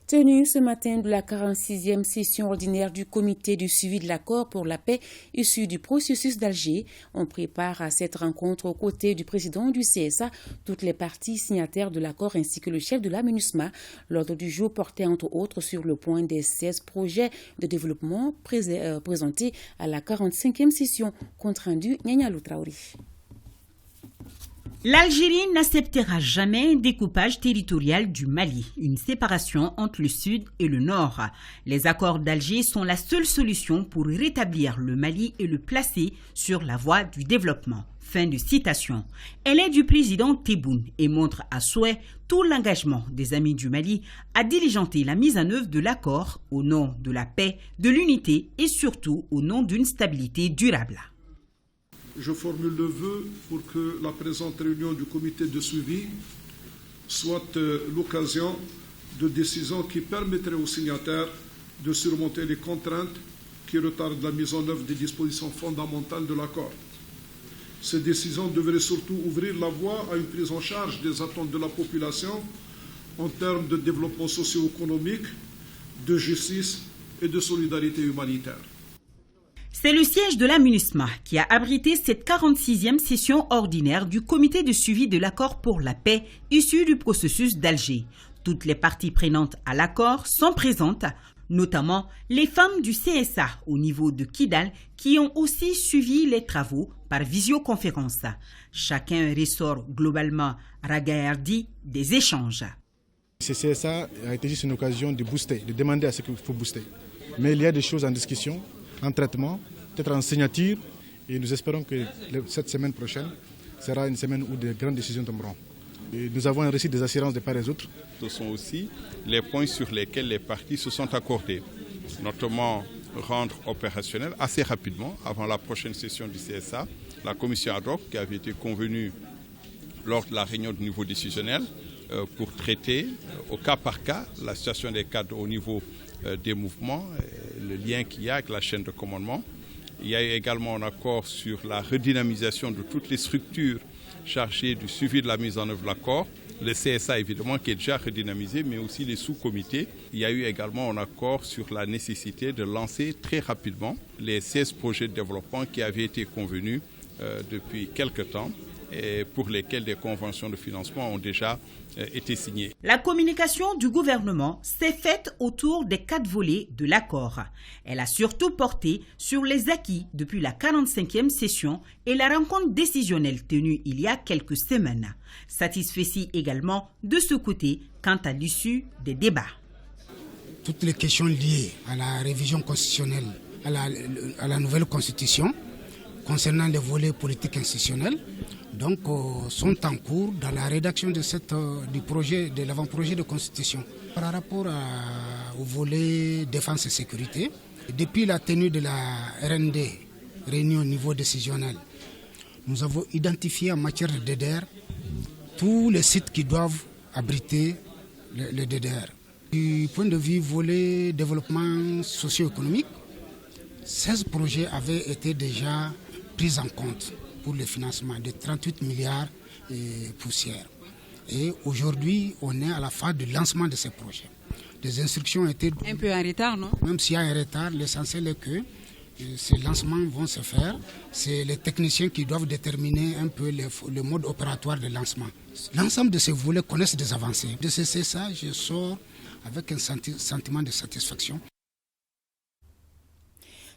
Tenue ce matin de la 46e session ordinaire du comité de suivi de l'accord pour la paix issu du processus d'Alger, on prépare à cette rencontre aux côtés du président du CSA toutes les parties signataires de l'accord ainsi que le chef de la MINUSMA. L'ordre du jour portait entre autres sur le point des 16 projets de développement présentés à la 45e session. Compte rendu, Nianyalou Traoré. L'Algérie n'acceptera jamais un découpage territorial du Mali, une séparation entre le sud et le nord. Les accords d'Alger sont la seule solution pour rétablir le Mali et le placer sur la voie du développement. Fin de citation. Elle est du président Tebboune et montre à souhait tout l'engagement des amis du Mali à diligenter la mise en œuvre de l'accord au nom de la paix, de l'unité et surtout au nom d'une stabilité durable. Je formule le vœu pour que la présente réunion du comité de suivi soit l'occasion de décisions qui permettraient aux signataires de surmonter les contraintes qui retardent la mise en œuvre des dispositions fondamentales de l'accord. Ces décisions devraient surtout ouvrir la voie à une prise en charge des attentes de la population en termes de développement socio-économique, de justice et de solidarité humanitaire. C'est le siège de la MINUSMA qui a abrité cette 46e session ordinaire du comité de suivi de l'accord pour la paix issu du processus d'Alger. Toutes les parties prenantes à l'accord sont présentes, notamment les femmes du CSA au niveau de Kidal qui ont aussi suivi les travaux par visioconférence. Chacun ressort globalement ragaillardi des échanges. Ce CSA a été juste une occasion de booster, de demander à ce qu'il faut booster. Mais il y a des choses en discussion, en traitement, peut-être en signature, et nous espérons que cette semaine prochaine sera une semaine où de grandes décisions tomberont. Et nous avons un récit des assurances de part et d'autre. Ce sont aussi les points sur lesquels les parties se sont accordées, notamment rendre opérationnel assez rapidement, avant la prochaine session du CSA, la commission ad hoc qui avait été convenue lors de la réunion du niveau décisionnel pour traiter au cas par cas la situation des cadres au niveau des mouvements, le lien qu'il y a avec la chaîne de commandement. Il y a eu également un accord sur la redynamisation de toutes les structures chargées du suivi de la mise en œuvre de l'accord. Le CSA évidemment qui est déjà redynamisé, mais aussi les sous-comités. Il y a eu également un accord sur la nécessité de lancer très rapidement les 16 projets de développement qui avaient été convenus depuis quelque temps et pour lesquels des conventions de financement ont déjà été signées. La communication du gouvernement s'est faite autour des 4 volets de l'accord. Elle a surtout porté sur les acquis depuis la 45e session et la rencontre décisionnelle tenue il y a quelques semaines. Satisfait également de ce côté quant à l'issue des débats. Toutes les questions liées à la révision constitutionnelle, à la nouvelle constitution, concernant les volets politiques institutionnels, donc, sont en cours dans la rédaction de de l'avant-projet de constitution. Par rapport au volet défense et sécurité, depuis la tenue de la RND, réunion au niveau décisionnel, nous avons identifié en matière de DDR tous les sites qui doivent abriter le DDR. Du point de vue volet développement socio-économique, 16 projets avaient été déjà pris en compte pour le financement de 38 milliards et poussières. Et aujourd'hui, on est à la phase du lancement de ces projets. Les instructions ont été... Un peu en retard, non? Même s'il y a un retard, l'essentiel est que ces lancements vont se faire. C'est les techniciens qui doivent déterminer un peu le mode opératoire de lancement. L'ensemble de ces volets connaissent des avancées. De ce CSA, je sors avec un sentiment de satisfaction.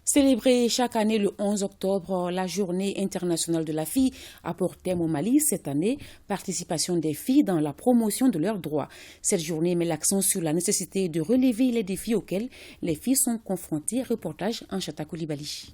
Célébrée chaque année le 11 octobre, la Journée internationale de la fille a pour thème au Mali cette année participation des filles dans la promotion de leurs droits. Cette journée met l'accent sur la nécessité de relever les défis auxquels les filles sont confrontées. Reportage en Chata Koulibaly.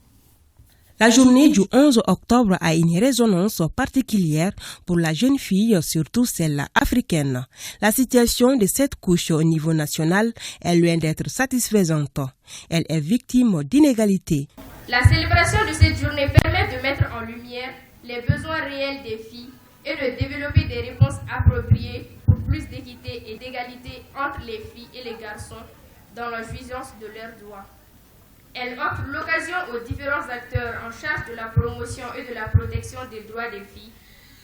La journée du 11 octobre a une résonance particulière pour la jeune fille, surtout celle africaine. La situation de cette couche au niveau national est loin d'être satisfaisante. Elle est victime d'inégalités. La célébration de cette journée permet de mettre en lumière les besoins réels des filles et de développer des réponses appropriées pour plus d'équité et d'égalité entre les filles et les garçons dans la jouissance de leurs droits. Elle offre l'occasion aux différents acteurs en charge de la promotion et de la protection des droits des filles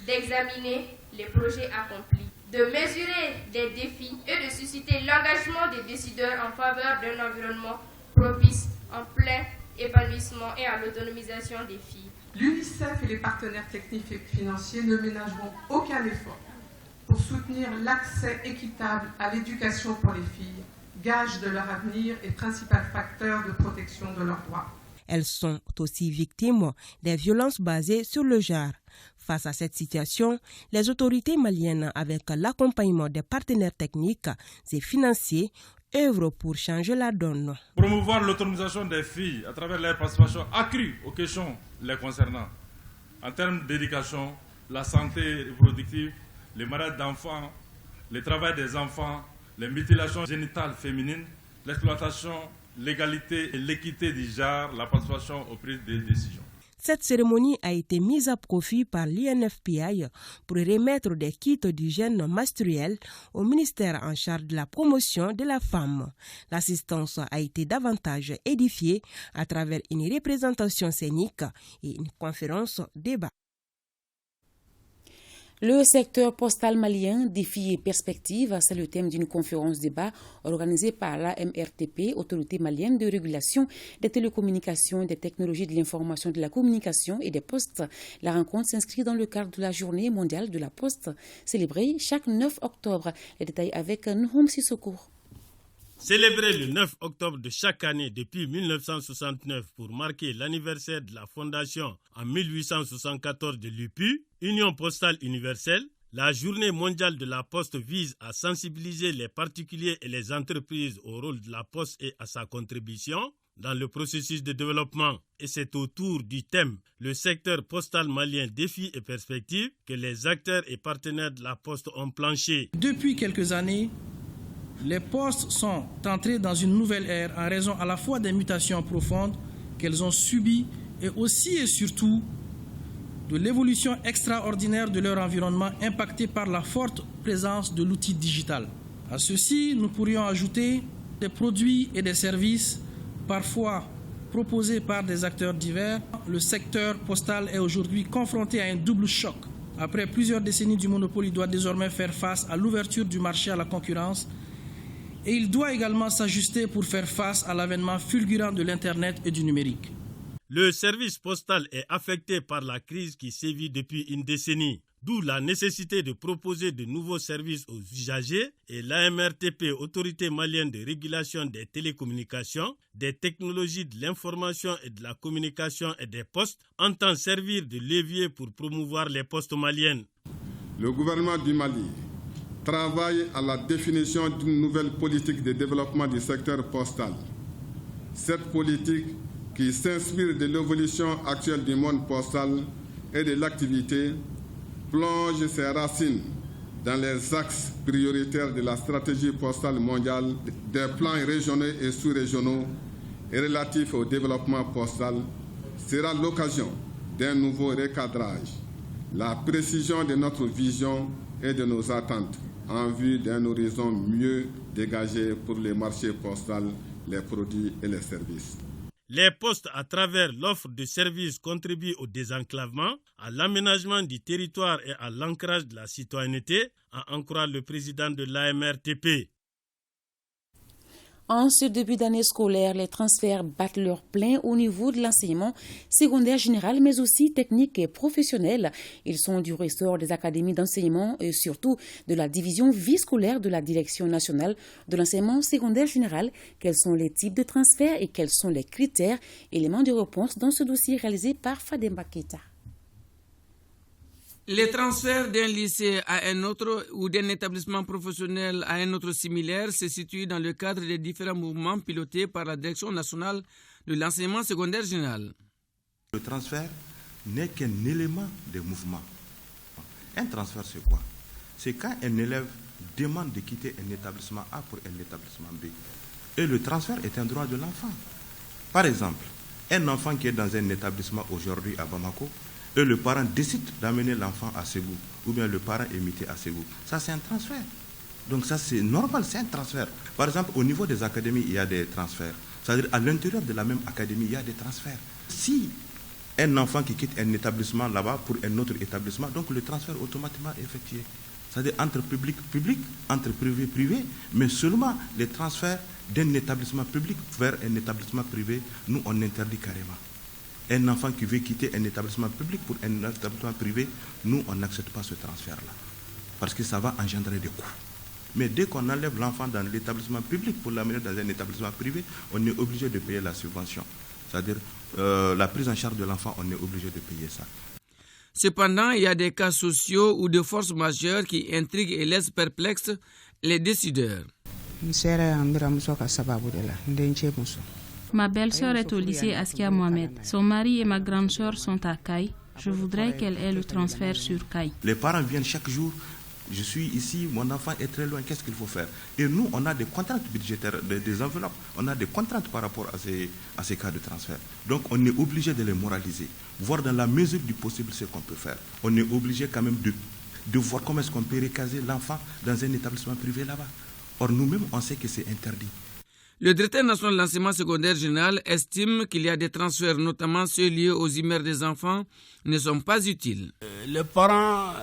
d'examiner les projets accomplis, de mesurer les défis et de susciter l'engagement des décideurs en faveur d'un environnement propice en plein épanouissement et à l'autonomisation des filles. L'UNICEF et les partenaires techniques et financiers ne ménageront aucun effort pour soutenir l'accès équitable à l'éducation pour les filles, gage de leur avenir et principal facteur de protection de leurs droits. Elles sont aussi victimes des violences basées sur le genre. Face à cette situation, les autorités maliennes, avec l'accompagnement des partenaires techniques et financiers, œuvrent pour changer la donne. Promouvoir l'autonomisation des filles à travers leur participation accrue aux questions les concernant, en termes d'éducation, la santé reproductive, les maladies d'enfants, le travail des enfants, les mutilations génitales féminines, l'exploitation, l'égalité et l'équité du genre, la participation aux prises de décisions. Cette cérémonie a été mise à profit par l'INFPI pour remettre des kits d'hygiène menstruelle au ministère en charge de la promotion de la femme. L'assistance a été davantage édifiée à travers une représentation scénique et une conférence débat. Le secteur postal malien, défis et perspectives, c'est le thème d'une conférence débat organisée par la MRTP, Autorité malienne de régulation des télécommunications, des technologies de l'information, de la communication et des postes. La rencontre s'inscrit dans le cadre de la Journée mondiale de la poste, célébrée chaque 9 octobre. Les détails avec Nhom Sissoko. Célébré le 9 octobre de chaque année depuis 1969 pour marquer l'anniversaire de la fondation en 1874 de l'UPU, Union postale universelle, la Journée mondiale de la poste vise à sensibiliser les particuliers et les entreprises au rôle de la poste et à sa contribution dans le processus de développement. Et c'est autour du thème « Le secteur postal malien, défis et perspectives » que les acteurs et partenaires de la poste ont planché. Depuis quelques années, les postes sont entrés dans une nouvelle ère en raison à la fois des mutations profondes qu'elles ont subies et aussi et surtout de l'évolution extraordinaire de leur environnement impacté par la forte présence de l'outil digital. À ceci, nous pourrions ajouter des produits et des services parfois proposés par des acteurs divers. Le secteur postal est aujourd'hui confronté à un double choc. Après plusieurs décennies du monopole, il doit désormais faire face à l'ouverture du marché à la concurrence et il doit également s'ajuster pour faire face à l'avènement fulgurant de l'Internet et du numérique. Le service postal est affecté par la crise qui sévit depuis une décennie, d'où la nécessité de proposer de nouveaux services aux usagers et l'AMRTP, Autorité malienne de régulation des télécommunications, des technologies de l'information et de la communication et des postes, entend servir de levier pour promouvoir les postes maliennes. Le gouvernement du Mali travaille à la définition d'une nouvelle politique de développement du secteur postal. Cette politique, qui s'inspire de l'évolution actuelle du monde postal et de l'activité, plonge ses racines dans les axes prioritaires de la stratégie postale mondiale, des plans régionaux et sous-régionaux et relatifs au développement postal, sera l'occasion d'un nouveau recadrage, la précision de notre vision et de nos attentes en vue d'un horizon mieux dégagé pour les marchés postaux, les produits et les services. Les postes, à travers l'offre de services, contribuent au désenclavement, à l'aménagement du territoire et à l'ancrage de la citoyenneté, à en croire le président de l'AMRTP. En ce début d'année scolaire, les transferts battent leur plein au niveau de l'enseignement secondaire général, mais aussi technique et professionnel. Ils sont du ressort des académies d'enseignement et surtout de la division vie scolaire de la Direction nationale de l'enseignement secondaire général. Quels sont les types de transferts et quels sont les critères? Éléments de réponse dans ce dossier réalisé par Fademba Keita. Les transferts d'un lycée à un autre ou d'un établissement professionnel à un autre similaire se situent dans le cadre des différents mouvements pilotés par la Direction nationale de l'enseignement secondaire général. Le transfert n'est qu'un élément des mouvements. Un transfert, c'est quoi? C'est quand un élève demande de quitter un établissement A pour un établissement B. Et le transfert est un droit de l'enfant. Par exemple, un enfant qui est dans un établissement aujourd'hui à Bamako, et le parent décide d'amener l'enfant à Ségou, ou bien le parent est muté à Ségou. Ça, c'est un transfert. Donc ça, c'est normal, c'est un transfert. Par exemple, au niveau des académies, il y a des transferts. C'est-à-dire, à l'intérieur de la même académie, il y a des transferts. Si un enfant qui quitte un établissement là-bas pour un autre établissement, donc le transfert automatiquement est effectué. C'est-à-dire entre public, entre privé, mais seulement les transferts d'un établissement public vers un établissement privé, nous, on interdit carrément. Un enfant qui veut quitter un établissement public pour un établissement privé, nous, on n'accepte pas ce transfert-là. Parce que ça va engendrer des coûts. Mais dès qu'on enlève l'enfant dans l'établissement public pour l'amener dans un établissement privé, on est obligé de payer la subvention. C'est-à-dire la prise en charge de l'enfant, on est obligé de payer ça. Cependant, il y a des cas sociaux ou de forces majeures qui intriguent et laissent perplexes les décideurs. Ma belle-sœur est au lycée Askia Mohamed. Son mari et ma grande-sœur sont à Caille. Je voudrais qu'elle ait le transfert sur Caille. Les parents viennent chaque jour. Je suis ici, mon enfant est très loin, qu'est-ce qu'il faut faire? Et nous, on a des contraintes budgétaires, des enveloppes. On a des contraintes par rapport à ces cas de transfert. Donc, on est obligé de les moraliser, voir dans la mesure du possible ce qu'on peut faire. On est obligé quand même de voir comment est-ce qu'on peut recaser l'enfant dans un établissement privé là-bas. Or, nous-mêmes, on sait que c'est interdit. Le directeur national de l'enseignement secondaire général estime qu'il y a des transferts, notamment ceux liés aux humeurs des enfants, ne sont pas utiles. Les parents,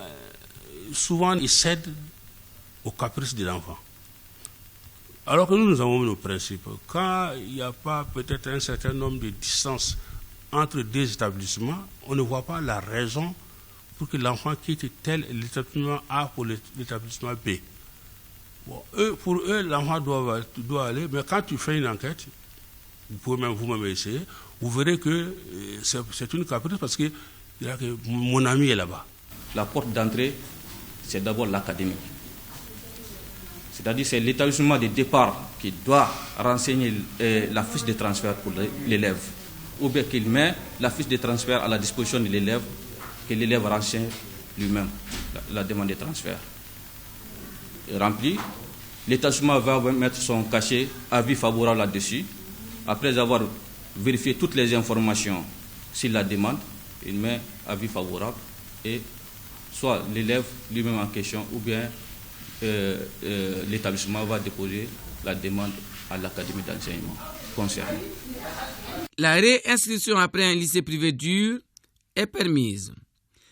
souvent, ils cèdent aux caprices de l'enfant. Alors que nous avons nos principes. Quand il n'y a pas peut-être un certain nombre de distances entre deux établissements, on ne voit pas la raison pour que l'enfant quitte l'établissement A pour l'établissement B. Bon, pour eux, l'enfant doit aller, mais quand tu fais une enquête, vous pouvez vous-même essayer, vous verrez que c'est une caprice parce que mon ami est là-bas. La porte d'entrée, c'est d'abord l'académie. C'est-à-dire c'est l'établissement de départ qui doit renseigner la fiche de transfert pour l'élève, ou bien qu'il met la fiche de transfert à la disposition de l'élève, que l'élève renseigne lui-même la demande de transfert. Rempli, l'établissement va mettre son cachet, avis favorable là-dessus. Après avoir vérifié toutes les informations sur la demande, il met avis favorable et soit l'élève lui-même en question ou bien l'établissement va déposer la demande à l'académie d'enseignement concernée. La réinscription après un lycée privé dur est permise.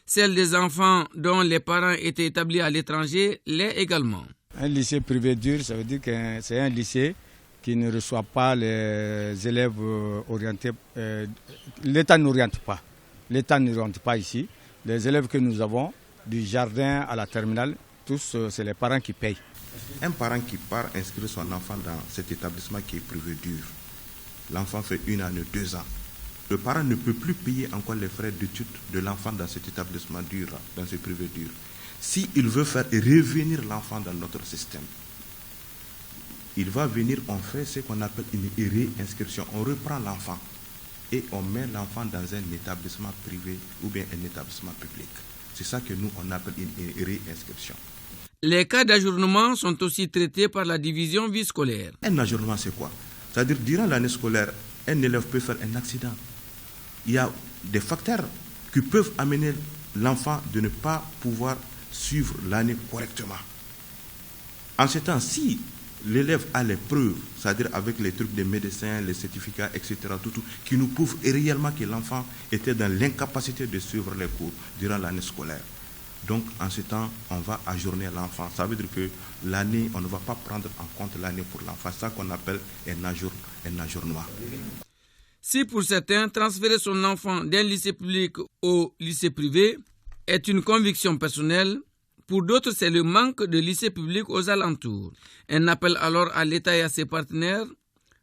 Celle des enfants dont les parents étaient établis à l'étranger l'est également. Un lycée privé dur, ça veut dire que c'est un lycée qui ne reçoit pas les élèves orientés. L'État n'oriente pas. L'État n'oriente pas ici. Les élèves que nous avons, du jardin à la terminale, tous, c'est les parents qui payent. Un parent qui part inscrire son enfant dans cet établissement qui est privé dur, l'enfant fait 1 année, 2 ans. Le parent ne peut plus payer encore les frais d'études de l'enfant dans cet établissement dur, dans ce privé dur. S'il veut faire revenir l'enfant dans notre système, il va venir, on fait ce qu'on appelle une réinscription. On reprend l'enfant et on met l'enfant dans un établissement privé ou bien un établissement public. C'est ça que nous, on appelle une réinscription. Les cas d'ajournement sont aussi traités par la division vie scolaire. Un ajournement, c'est quoi? C'est-à-dire, durant l'année scolaire, un élève peut faire un accident. Il y a des facteurs qui peuvent amener l'enfant de ne pas pouvoir suivre l'année correctement. En ce temps, si l'élève a les preuves, c'est-à-dire avec les trucs des médecins, les certificats, etc., tout, qui nous prouvent réellement que l'enfant était dans l'incapacité de suivre les cours durant l'année scolaire, Donc en ce temps, on va ajourner l'enfant. Ça veut dire que l'année, on ne va pas prendre en compte l'année pour l'enfant. C'est ça qu'on appelle un ajournement. Si pour certains, transférer son enfant d'un lycée public au lycée privé est une conviction personnelle, pour d'autres, c'est le manque de lycées publics aux alentours. Un appel alors à l'État et à ses partenaires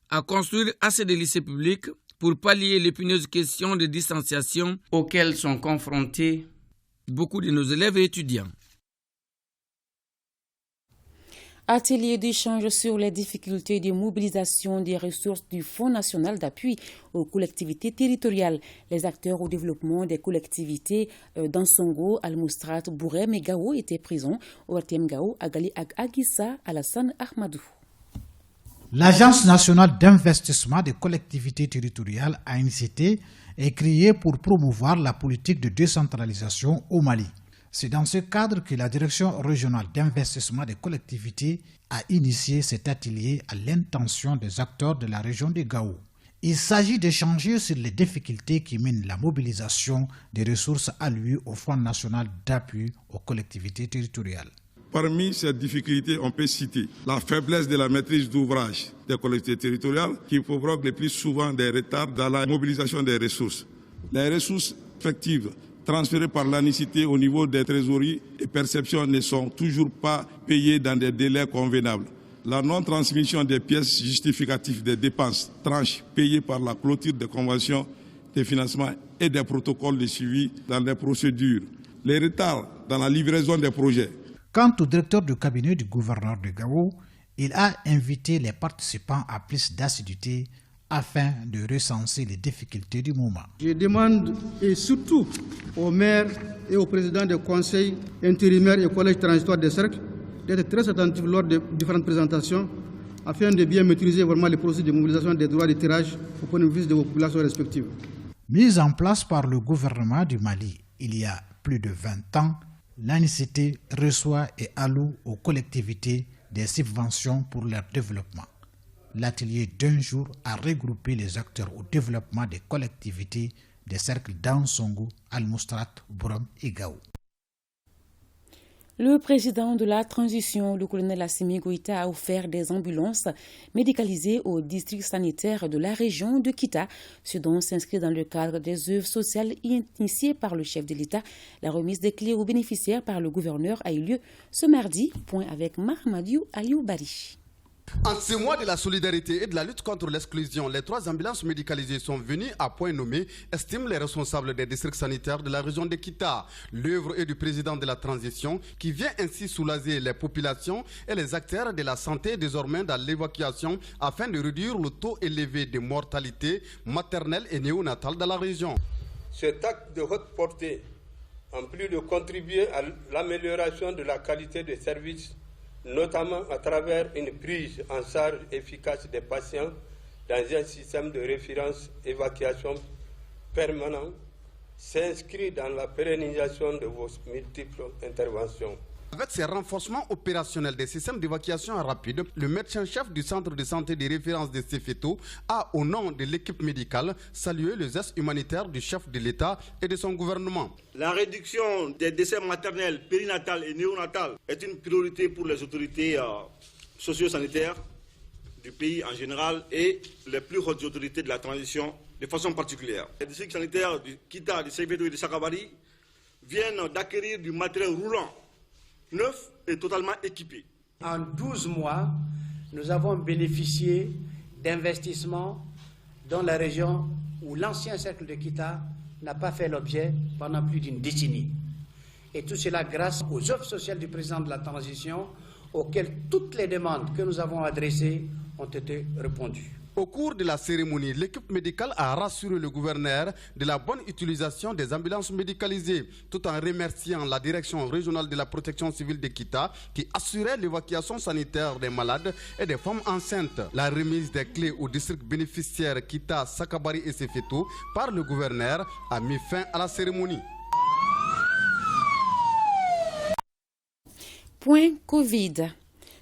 à construire assez de lycées publics pour pallier l'épineuse question de distanciation auxquelles sont confrontés beaucoup de nos élèves et étudiants. Atelier d'échange sur les difficultés de mobilisation des ressources du Fonds national d'appui aux collectivités territoriales. Les acteurs au développement des collectivités d'Ansongo, Al-Moustrat, Bourem et Gao étaient présents au RTM Gao, Agali Agissa, Alassane Ahmadou. L'Agence nationale d'investissement des collectivités territoriales, ANCT, est créée pour promouvoir la politique de décentralisation au Mali. C'est dans ce cadre que la Direction régionale d'investissement des collectivités a initié cet atelier à l'intention des acteurs de la région de Gao. Il s'agit d'échanger sur les difficultés qui minent la mobilisation des ressources allouées au Fonds national d'appui aux collectivités territoriales. Parmi ces difficultés, on peut citer la faiblesse de la maîtrise d'ouvrage des collectivités territoriales qui provoque le plus souvent des retards dans la mobilisation des ressources. Les ressources effectives transférées par l'ANICT au niveau des trésoreries et perceptions ne sont toujours pas payées dans des délais convenables. La non-transmission des pièces justificatives des dépenses, tranches payées par la clôture des conventions de financement et des protocoles de suivi dans les procédures. Les retards dans la livraison des projets. Quant au directeur du cabinet du gouverneur de Gao, il a invité les participants à plus d'assiduité afin de recenser les difficultés du moment. Je demande et surtout aux maires et aux présidents des conseils intérimaires et collèges transitoires des cercles d'être très attentifs lors des différentes présentations afin de bien maîtriser vraiment les processus de mobilisation des droits de tirage au point de vue de vos populations respectives. Mise en place par le gouvernement du Mali il y a plus de 20 ans, l'ANICT reçoit et alloue aux collectivités des subventions pour leur développement. L'atelier d'un jour a regroupé les acteurs au développement des collectivités des cercles d'Ansongo, Al-Moustrat, Bourem et Gao. Le président de la transition, le colonel Assimi Goïta, a offert des ambulances médicalisées au district sanitaire de la région de Kita. Ce don s'inscrit dans le cadre des œuvres sociales initiées par le chef de l'État. La remise des clés aux bénéficiaires par le gouverneur a eu lieu ce mardi. Point avec Mahmadiou Alioubari. En ce mois de la solidarité et de la lutte contre l'exclusion, les 3 ambulances médicalisées sont venues à point nommé, estiment les responsables des districts sanitaires de la région de Kita. L'œuvre est du président de la transition qui vient ainsi soulager les populations et les acteurs de la santé désormais dans l'évacuation afin de réduire le taux élevé de mortalité maternelle et néonatale dans la région. Cet acte de haute portée, en plus de contribuer à l'amélioration de la qualité des services, notamment à travers une prise en charge efficace des patients dans un système de référence évacuation permanent, s'inscrit dans la pérennisation de vos multiples interventions. Avec ces renforcements opérationnels des systèmes d'évacuation rapide, le médecin-chef du centre de santé de référence de Sefeto a, au nom de l'équipe médicale, salué les gestes humanitaires du chef de l'État et de son gouvernement. La réduction des décès maternels, périnatals et néonatals est une priorité pour les autorités socio-sanitaires du pays en général et les plus hautes autorités de la transition de façon particulière. Les districts sanitaires du Kita, de Sefeto et de Sakabari viennent d'acquérir du matériel roulant neuf et totalement équipé. En 12 mois, nous avons bénéficié d'investissements dans la région où l'ancien cercle de Kita n'a pas fait l'objet pendant plus d'une décennie. Et tout cela grâce aux œuvres sociales du président de la transition, auxquelles toutes les demandes que nous avons adressées ont été répondues. Au cours de la cérémonie, l'équipe médicale a rassuré le gouverneur de la bonne utilisation des ambulances médicalisées, tout en remerciant la direction régionale de la protection civile de Kita qui assurait l'évacuation sanitaire des malades et des femmes enceintes. La remise des clés aux districts bénéficiaires Kita, Sakabari et Sefeto par le gouverneur a mis fin à la cérémonie. Point Covid.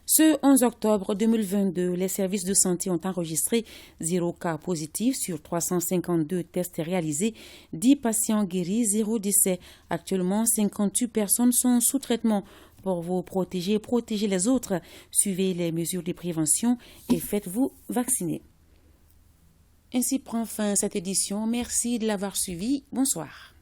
Ce 11 octobre 2022, les services de santé ont enregistré 0 cas positifs sur 352 tests réalisés, 10 patients guéris, 0 décès. Actuellement, 58 personnes sont sous traitement. Pour vous protéger et protéger les autres, suivez les mesures de prévention et faites-vous vacciner. Ainsi prend fin cette édition. Merci de l'avoir suivi. Bonsoir.